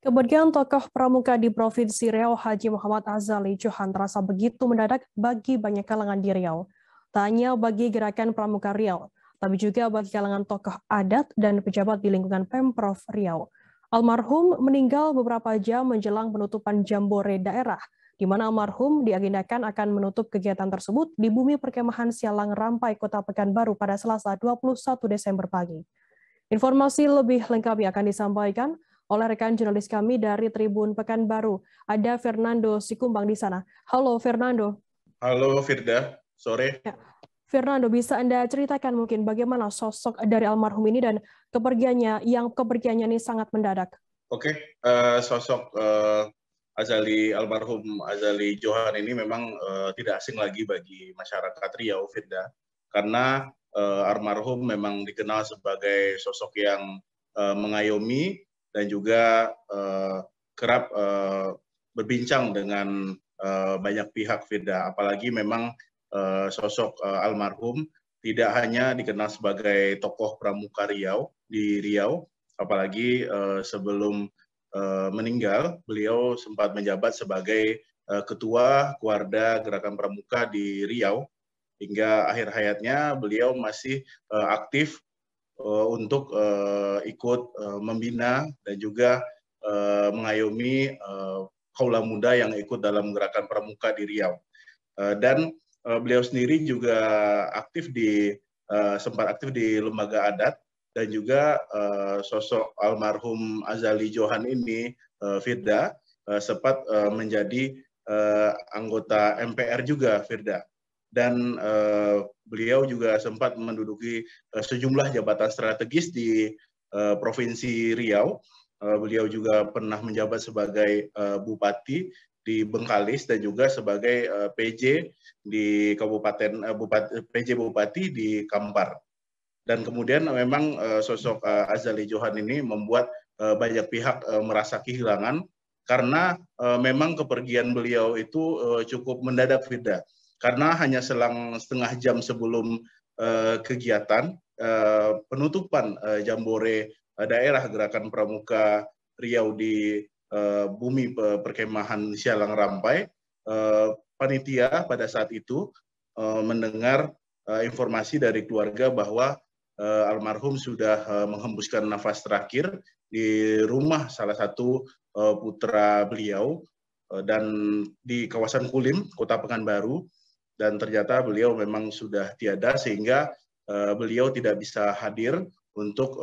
Kepergian tokoh pramuka di Provinsi Riau, Haji Muhammad Azali Johan, terasa begitu mendadak bagi banyak kalangan di Riau. Tak hanya bagi gerakan pramuka Riau, tapi juga bagi kalangan tokoh adat dan pejabat di lingkungan Pemprov Riau. Almarhum meninggal beberapa jam menjelang penutupan jambore daerah, di mana almarhum diagendakan akan menutup kegiatan tersebut di bumi perkemahan Sialang Rampai, Kota Pekanbaru pada Selasa 21 Desember pagi. Informasi lebih lengkapnya akan disampaikan oleh rekan jurnalis kami dari Tribun Pekanbaru. Ada Fernando Sikumbang di sana. Halo Fernando. Halo Firda, sore. Ya. Fernando, bisa Anda ceritakan mungkin bagaimana sosok dari almarhum ini dan kepergiannya ini sangat mendadak? Oke, sosok almarhum Azali Johan ini memang tidak asing lagi bagi masyarakat Riau, Firda, karena almarhum memang dikenal sebagai sosok yang mengayomi dan juga kerap berbincang dengan banyak pihak, Firda. Apalagi memang sosok almarhum tidak hanya dikenal sebagai tokoh pramuka Riau di Riau, apalagi sebelum meninggal, beliau sempat menjabat sebagai Ketua Kuarda Gerakan Pramuka di Riau. Hingga akhir hayatnya beliau masih aktif untuk ikut membina dan juga mengayomi kaula muda yang ikut dalam gerakan pramuka di Riau. Dan beliau sendiri juga sempat aktif di lembaga adat, dan juga sosok almarhum Azali Johan ini, Firda, sempat menjadi anggota MPR juga, Firda. Dan beliau juga sempat menduduki sejumlah jabatan strategis di Provinsi Riau. Beliau juga pernah menjabat sebagai Bupati di Bengkalis dan juga sebagai PJ di Kabupaten PJ Bupati di Kampar. Dan kemudian memang sosok Azali Johan ini membuat banyak pihak merasa kehilangan karena memang kepergian beliau itu cukup mendadak, Firda. Karena hanya selang setengah jam sebelum kegiatan penutupan jambore daerah Gerakan Pramuka Riau di bumi perkemahan Sialang Rampai, panitia pada saat itu mendengar informasi dari keluarga bahwa almarhum sudah menghembuskan nafas terakhir di rumah salah satu putra beliau dan di kawasan Kulim, Kota Pekanbaru, dan ternyata beliau memang sudah tiada sehingga beliau tidak bisa hadir untuk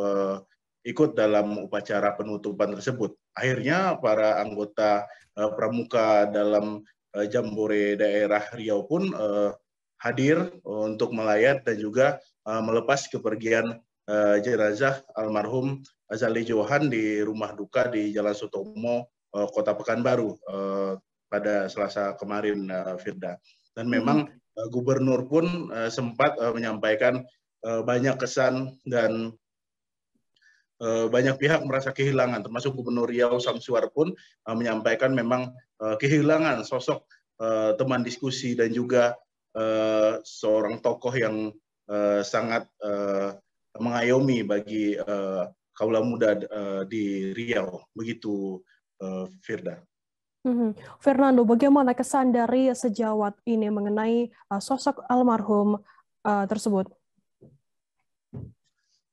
ikut dalam upacara penutupan tersebut. Akhirnya para anggota pramuka dalam jambore daerah Riau pun hadir untuk melayat dan juga melepas kepergian jenazah almarhum Azali Johan di rumah duka di Jalan Sutomo, Kota Pekanbaru pada Selasa kemarin, Firda. Dan memang gubernur pun sempat menyampaikan banyak kesan dan banyak pihak merasa kehilangan, termasuk Gubernur Riau Samsuar pun menyampaikan memang kehilangan sosok teman diskusi dan juga seorang tokoh yang sangat mengayomi bagi kaula muda di Riau. Begitu, Firda. Fernando, bagaimana kesan dari sejawat ini mengenai sosok almarhum tersebut?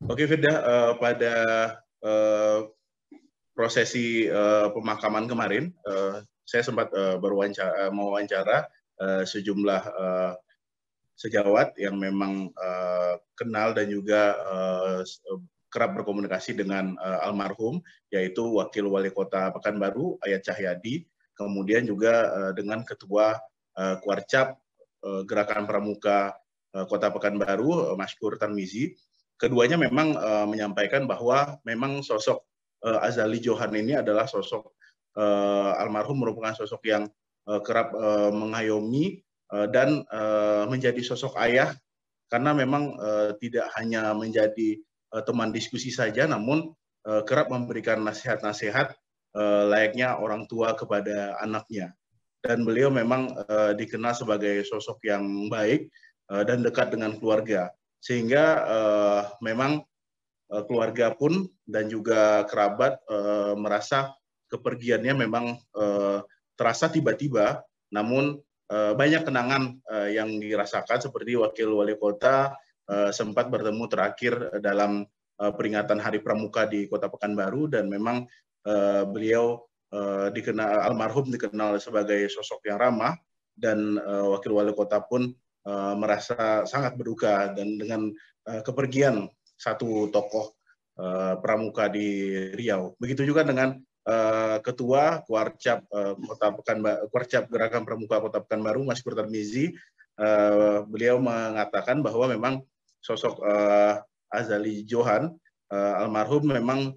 Oke, Firda, pada prosesi pemakaman kemarin, saya sempat mewawancara sejumlah sejawat yang memang kenal dan juga kerap berkomunikasi dengan almarhum, yaitu Wakil Wali Kota Pekanbaru, Ayat Cahyadi, kemudian juga dengan Ketua Kuarcap Gerakan Pramuka Kota Pekanbaru, Maskur Tarmizi. Keduanya memang menyampaikan bahwa memang sosok Azali Johan ini adalah sosok almarhum merupakan sosok yang kerap mengayomi dan menjadi sosok ayah, karena memang tidak hanya menjadi teman diskusi saja, namun kerap memberikan nasihat-nasihat layaknya orang tua kepada anaknya. Dan beliau memang dikenal sebagai sosok yang baik dan dekat dengan keluarga. Sehingga memang keluarga pun dan juga kerabat merasa kepergiannya memang terasa tiba-tiba, namun banyak kenangan yang dirasakan, seperti Wakil Wali Kota sempat bertemu terakhir dalam peringatan Hari Pramuka di Kota Pekanbaru, dan memang beliau almarhum dikenal sebagai sosok yang ramah, dan Wakil Wali Kota pun merasa sangat berduka dan dengan kepergian satu tokoh pramuka di Riau. Begitu juga dengan Ketua Kuarcap Kuarcap Gerakan Pramuka Kota Pekanbaru, Mas Kur Tarmizi. Beliau mengatakan bahwa memang sosok Azali Johan almarhum memang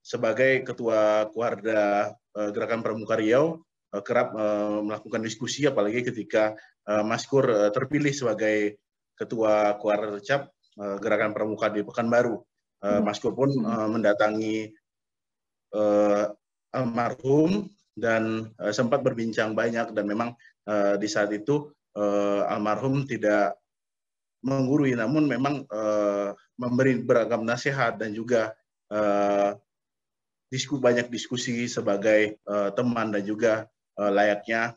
sebagai Ketua Kuarda Gerakan Pramuka Riau kerap melakukan diskusi, apalagi ketika Mas Kur terpilih sebagai Ketua Kuarcap Gerakan Pramuka di Pekanbaru. Mas Kur pun mendatangi almarhum dan sempat berbincang banyak, dan memang di saat itu almarhum tidak menggurui, namun memang memberi beragam nasihat dan juga banyak diskusi sebagai teman dan juga layaknya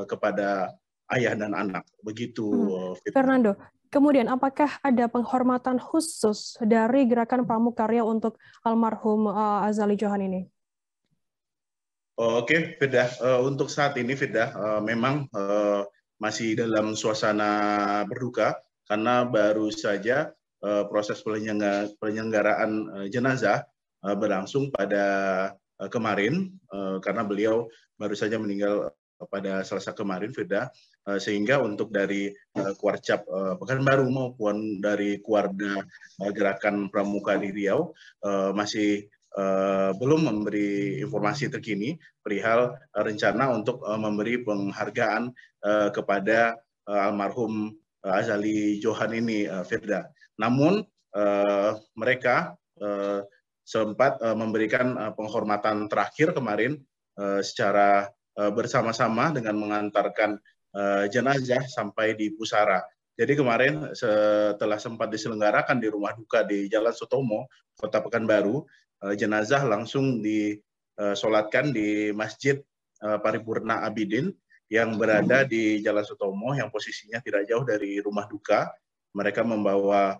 kepada ayah dan anak. Begitu. Fernando, kemudian apakah ada penghormatan khusus dari Gerakan Pramuka Riau untuk almarhum Azali Johan ini? Oke, Firda. Untuk saat ini, Firda, memang masih dalam suasana berduka karena baru saja proses penyelenggaraan jenazah berlangsung pada kemarin, karena beliau baru saja meninggal pada Selasa kemarin, Firda. Sehingga untuk dari Kuarcap Pekanbaru maupun dari Kuarda Gerakan Pramuka di Riau masih belum memberi informasi terkini perihal rencana untuk memberi penghargaan kepada almarhum Azali Johan ini, Firda. Namun mereka sempat memberikan penghormatan terakhir kemarin secara bersama-sama dengan mengantarkan jenazah sampai di pusara. Jadi kemarin setelah sempat diselenggarakan di rumah duka di Jalan Sutomo, Kota Pekanbaru, jenazah langsung disolatkan di Masjid Paripurna Abidin yang berada di Jalan Sutomo, yang posisinya tidak jauh dari rumah duka. Mereka membawa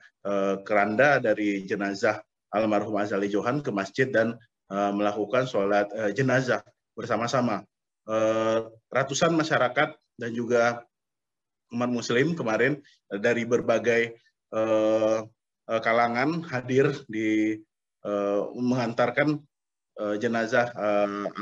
keranda dari jenazah almarhum Azali Johan ke masjid dan melakukan sholat jenazah bersama-sama. Ratusan masyarakat dan juga umat muslim kemarin dari berbagai kalangan hadir di mengantarkan jenazah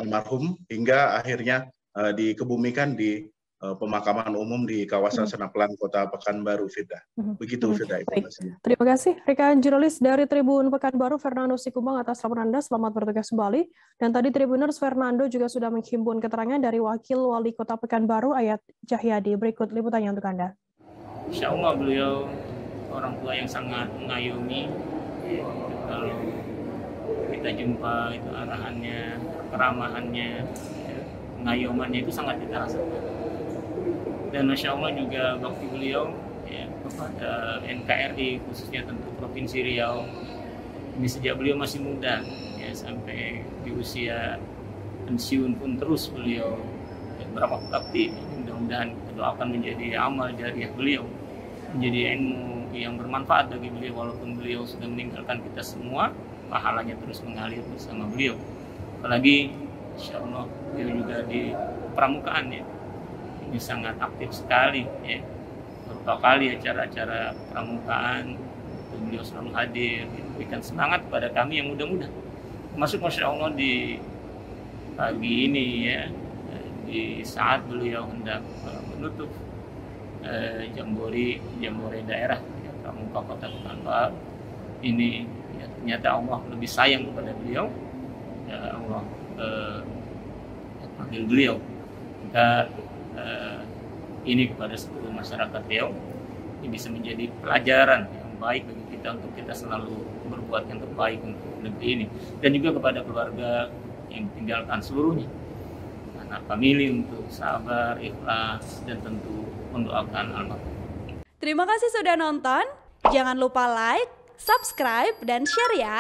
almarhum hingga akhirnya dikebumikan di pemakaman umum di kawasan Senaplan, Kota Pekanbaru, Firda. Begitu, Firda, informasinya. Terima kasih, rekan jurnalis dari Tribun Pekanbaru, Fernando Sikumbang, atas laporan Anda. Selamat bertugas kembali. Dan tadi Tribuners, Fernando juga sudah menghimpun keterangan dari Wakil Wali Kota Pekanbaru, Ayat Cahyadi. Berikut liputannya untuk Anda. Insya Allah beliau orang tua yang sangat mengayomi. Kalau kita jumpa itu arahannya, keramahannya, pengayomannya itu sangat kita rasakan. Dan Masya Allah juga bakti beliau ya, kepada NKRI, khususnya tentu Provinsi Riau. Ini sejak beliau masih muda, ya, sampai di usia pensiun pun terus beliau ya, beramal bakti. Mudah-mudahan kita doakan menjadi amal jariah beliau, menjadi ilmu yang bermanfaat bagi beliau, walaupun beliau sudah meninggalkan kita semua, pahalanya terus mengalir bersama beliau. Apalagi Insya Allah beliau juga di pramukaan ya. Ini sangat aktif sekali ya. Beberapa kali acara-acara pramukaan beliau selalu hadir, memberikan semangat kepada kami yang muda-muda. Termasuk Masya Allah di pagi ini ya, di saat beliau hendak menutup jambore daerah ya, pramuka Kota Pekanbaru ini ya, ternyata Allah lebih sayang kepada beliau ya, Allah panggil beliau. Kita ini kepada seluruh masyarakat Riau ini bisa menjadi pelajaran yang baik bagi kita untuk kita selalu berbuat yang terbaik untuk negeri ini, dan juga kepada keluarga yang tinggalkan seluruhnya, anak famili untuk sabar, ikhlas, dan tentu mendoakan almarhum. Terima kasih sudah nonton. Jangan lupa like, subscribe, dan share ya.